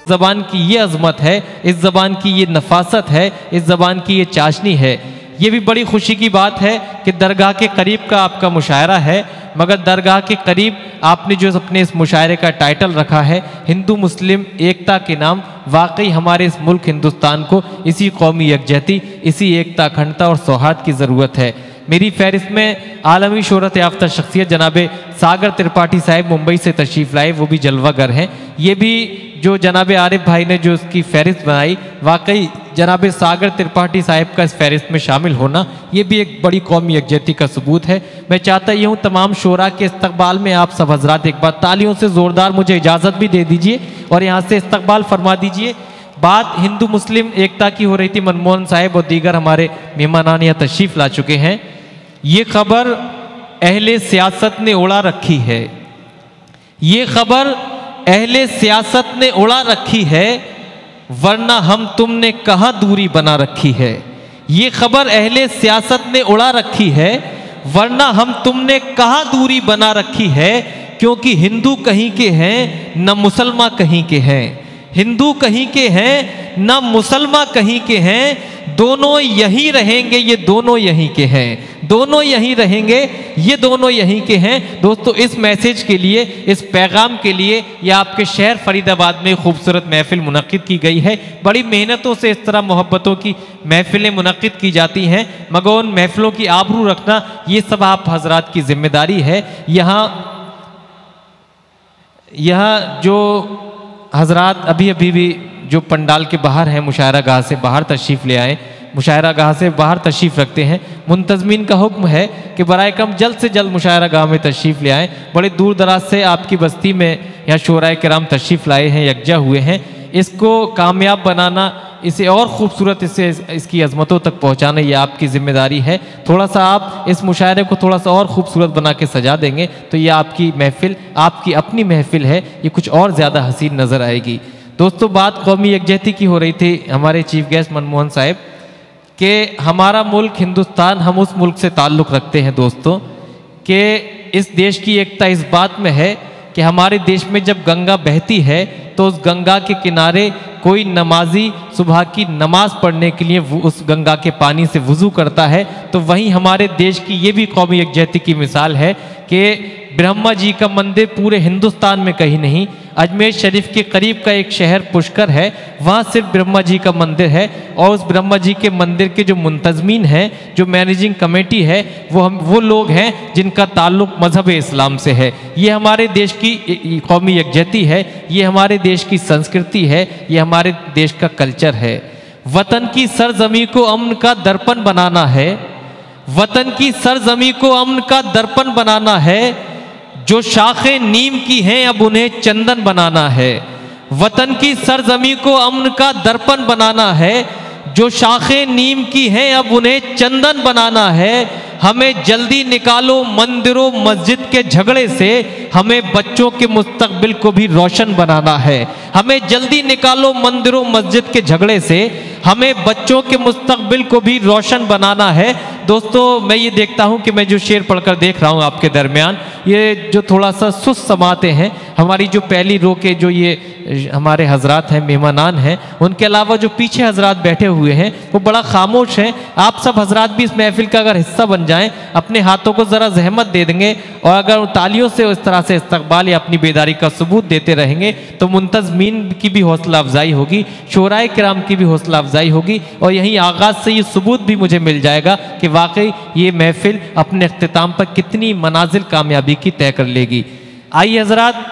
ज़बान की ये अज़मत है, इस ज़बान की ये नफासत है, इस ज़बान की ये चाशनी है। ये भी बड़ी खुशी की बात है कि दरगाह के करीब का आपका मुशायरा है, मगर दरगाह के करीब आपने जो अपने इस मुशायरे का टाइटल रखा है हिंदू मुस्लिम एकता के नाम, वाकई हमारे इस मुल्क हिंदुस्तान को इसी कौमी यकजहती, इसी एकता, अखंडता और सौहार्द की ज़रूरत है। मेरी फहरिस्त में आलमी शोहरत याफ्ता शख्सियत जनाब सागर त्रिपाठी साहिब मुंबई से तशरीफ़ लाए, वो भी जलवागर हैं। ये भी जो जनाब आरिफ भाई ने जो उसकी फहरिस्त बनाई, वाकई जनाब सागर त्रिपाठी साहिब का इस फहरिस्त में शामिल होना ये भी एक बड़ी कौमी यकजहती का सबूत है। मैं चाहता ही हूँ तमाम शोरा के इस्तकबाल में आप सब हजरात एक बार तालियों से ज़ोरदार मुझे इजाज़त भी दे दीजिए और यहाँ से इस्तकबाल फरमा दीजिए। बात हिंदू मुस्लिम एकता की हो रही थी, मनमोहन साहिब और दीगर हमारे मेहमानान यहाँ तशरीफ़ ला चुके हैं। ये खबर अहले सियासत ने उड़ा रखी है, ये खबर अहले सियासत ने उड़ा रखी है, वरना हम तुमने कहाँ दूरी बना रखी है। ये खबर अहले सियासत ने उड़ा रखी है, वरना हम तुमने कहाँ दूरी बना रखी है। क्योंकि हिंदू कहीं के हैं न मुसलमान कहीं के हैं, हिंदू कहीं के हैं न मुसलमान कहीं के हैं, दोनों यहीं रहेंगे ये दोनों यहीं के हैं, दोनों यहीं रहेंगे ये दोनों यहीं के हैं। दोस्तों इस मैसेज के लिए, इस पैगाम के लिए ये आपके शहर फरीदाबाद में खूबसूरत महफिल मुनक्किद की गई है। बड़ी मेहनतों से इस तरह मोहब्बतों की महफिलें मुनक्किद की जाती हैं, मगर उन महफिलों की आबरू रखना ये सब आप हजरात की जिम्मेदारी है। यहाँ जो हजरात अभी भी जो पंडाल के बाहर हैं, मुशायरा गाह से बाहर तशरीफ़ ले आए, मुशायरा गाह से बाहर तशरीफ़ रखते हैं, मुंतज़मीन का हुक्म है कि बराए कम जल्द से जल्द मुशायरा गाह में तशरीफ़ ले आएँ। बड़े दूर दराज से आपकी बस्ती में यहाँ शोराए किराम तशरीफ़ लाए हैं, यकजा हुए हैं। इसको कामयाब बनाना, इसे और ख़ूबसूरत इसकी अज़मतों तक पहुँचाना ये आपकी ज़िम्मेदारी है। थोड़ा सा आप इस मुशायरे को थोड़ा सा और ख़ूबसूरत बना के सजा देंगे तो ये आपकी महफ़िल, आपकी अपनी महफ़िल है, ये कुछ और ज़्यादा हसीन नज़र आएगी। दोस्तों बात कौमी यकजहती की हो रही थी, हमारे चीफ गेस्ट मनमोहन साहब कि हमारा मुल्क हिंदुस्तान, हम उस मुल्क से ताल्लुक़ रखते हैं दोस्तों, कि इस देश की एकता इस बात में है कि हमारे देश में जब गंगा बहती है तो उस गंगा के किनारे कोई नमाजी सुबह की नमाज पढ़ने के लिए उस गंगा के पानी से वज़ू करता है। तो वहीं हमारे देश की ये भी कौमी यकजहती की मिसाल है कि ब्रह्मा जी का मंदिर पूरे हिंदुस्तान में कहीं नहीं, अजमेर शरीफ के करीब का एक शहर पुष्कर है, वहाँ सिर्फ ब्रह्मा जी का मंदिर है। और उस ब्रह्मा जी के मंदिर के जो मुंतज़मीन हैं, जो मैनेजिंग कमेटी है, वो लोग हैं जिनका ताल्लुक़ मज़हब इस्लाम से है। ये हमारे देश की कौमी यकजहती है, ये हमारे देश की संस्कृति है, ये हमारे देश का कल्चर है। वतन की सरजमी को अमन का दर्पण बनाना है, वतन की सरजमी को अमन का दर्पण बनाना है, जो शाखें नीम की हैं अब उन्हें चंदन बनाना है। वतन की सरजमी को अमन का दर्पण बनाना है, जो शाखें नीम की हैं अब उन्हें चंदन बनाना है। हमें जल्दी निकालो मंदिरों मस्जिद के झगड़े से, हमें बच्चों के मुस्तकबिल को भी रोशन बनाना है। हमें जल्दी निकालो मंदिरों मस्जिद के झगड़े से, हमें बच्चों के मुस्तकबिल को भी रोशन बनाना है। दोस्तों मैं ये देखता हूँ कि मैं जो शेर पढ़कर देख रहा हूँ आपके दरमियान, ये जो थोड़ा सा सुस्त समाते हैं, हमारी जो पहली रो के जो ये हमारे हजरात हैं, मेहमानान हैं, उनके अलावा जो पीछे हजरात बैठे हुए हैं वो बड़ा खामोश हैं। आप सब हजरात भी इस महफिल का अगर हिस्सा बन जाएं, अपने हाथों को ज़रा जहमत दे देंगे और अगर तालियों से इस तरह से इस्तकबाल या अपनी बेदारी का सबूत देते रहेंगे तो मुंतज़मीन की भी हौसला अफजाई होगी, शोराए किराम की भी हौसला अफजाई होगी और यहीं आगाज़ से ये सबूत भी मुझे मिल जाएगा कि वाकई ये महफिल अपने अख्तिताम पर कितनी मनाजिल कामयाबी की तय कर लेगी। आइए हजरात।